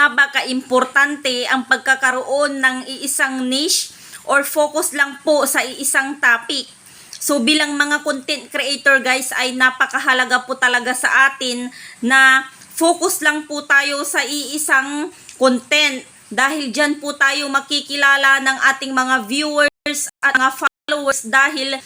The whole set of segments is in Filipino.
nga ba kaimportante ang pagkakaroon ng iisang niche or focus lang po sa iisang topic? So bilang mga content creator guys ay napakahalaga po talaga sa atin na focus lang po tayo sa iisang content dahil dyan po tayo makikilala ng ating mga viewers at mga followers dahil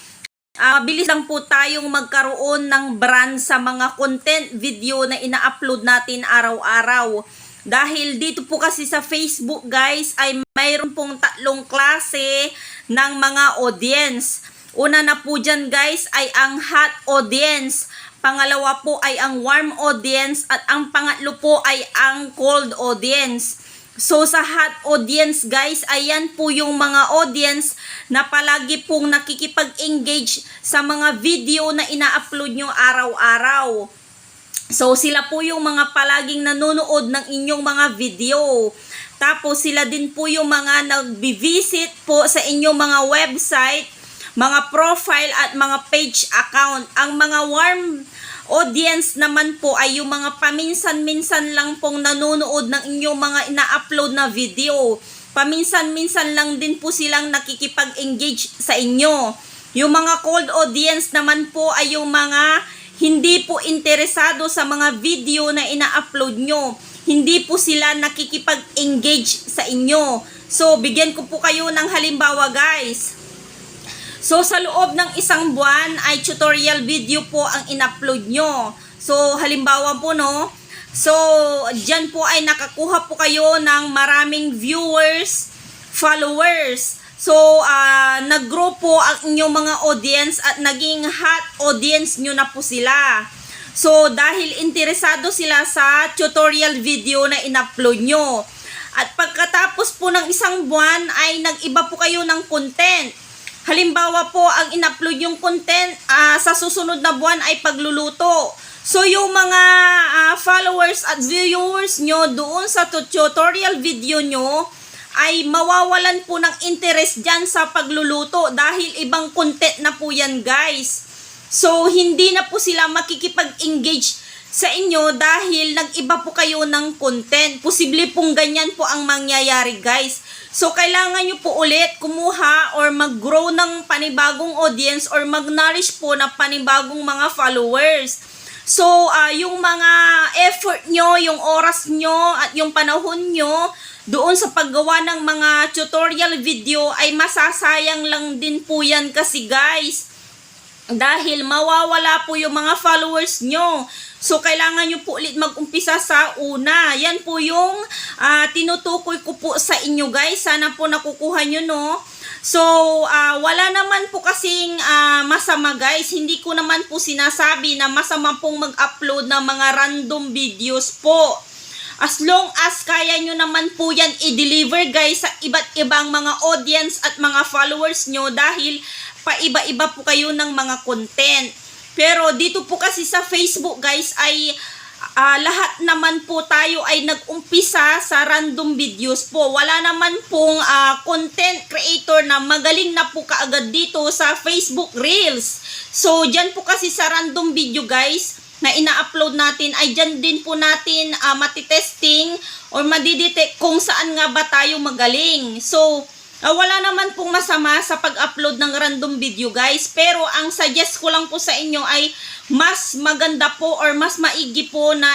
bilis lang po tayong magkaroon ng brand sa mga content video na ina-upload natin araw-araw. Dahil dito po kasi sa Facebook guys ay mayroon pong tatlong klase ng mga audience. Una na po dyan guys ay ang hot audience. Pangalawa po ay ang warm audience at ang pangatlo po ay ang cold audience. So sa hot audience guys, ayan po yung mga audience na palagi pong nakikipag-engage sa mga video na ina-upload nyo araw-araw. So sila po yung mga palaging nanonood ng inyong mga video. Tapos sila din po yung mga nag-visit po sa inyong mga website, mga profile at mga page account. Ang mga warm audience naman po ay yung mga paminsan-minsan lang pong nanonood ng inyong mga ina-upload na video. Paminsan-minsan lang din po silang nakikipag-engage sa inyo. Yung mga cold audience naman po ay yung mga hindi po interesado sa mga video na ina-upload nyo. Hindi po sila nakikipag-engage sa inyo. So, bigyan ko po kayo ng halimbawa guys. So, sa loob ng isang buwan ay tutorial video po ang in-upload nyo. So, halimbawa po no. So, dyan po ay nakakuha po kayo ng maraming viewers, followers. So, nag-grow po ang inyong mga audience at naging hot audience nyo na po sila. So, dahil interesado sila sa tutorial video na in-upload nyo. At pagkatapos po ng isang buwan ay nag-iba po kayo ng content. Halimbawa po, ang in-upload yung content sa susunod na buwan ay pagluluto. So, yung mga followers at viewers nyo doon sa tutorial video nyo ay mawawalan po ng interest dyan sa pagluluto dahil ibang content na po yan guys. So, hindi na po sila makikipag-engage sa inyo dahil nag-iba po kayo ng content. Posible pong ganyan po ang mangyayari guys. So, kailangan nyo po ulit kumuha or mag-grow ng panibagong audience or mag-nourish po na panibagong mga followers. So, yung mga effort nyo, yung oras nyo at yung panahon nyo doon sa paggawa ng mga tutorial video ay masasayang lang din po yan kasi guys. Dahil mawawala po yung mga followers nyo. So, kailangan nyo po ulit mag-umpisa sa una. Yan po yung tinutukoy ko po sa inyo guys. Sana po nakukuha nyo no. So, wala naman po kasing masama guys. Hindi ko naman po sinasabi na masama pong mag-upload ng mga random videos po. As long as kaya nyo naman po yan i-deliver guys sa iba't ibang mga audience at mga followers nyo dahil paiba-iba po kayo ng mga content. Pero dito po kasi sa Facebook guys ay lahat naman po tayo ay nag-umpisa sa random videos po. Wala naman pong content creator na magaling na po kaagad dito sa Facebook Reels. So dyan po kasi sa random video guys na ina-upload natin ay dyan din po natin matitesting or madidetect kung saan nga ba tayo magaling. So wala naman pong masama sa pag-upload ng random video guys. Pero ang suggest ko lang po sa inyo ay mas maganda po or mas maigi po na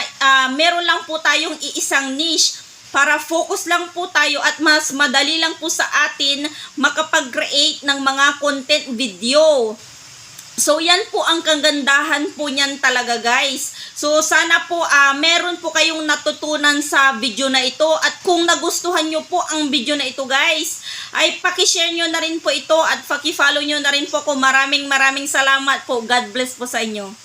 meron lang po tayong iisang niche para focus lang po tayo at mas madali lang po sa atin makapag-create ng mga content video. So, yan po ang kagandahan po niyan talaga guys. So, sana po meron po kayong natutunan sa video na ito. At kung nagustuhan nyo po ang video na ito guys, ay pakishare nyo na rin po ito at pakifollow nyo na rin po ko. Maraming salamat po. God bless po sa inyo.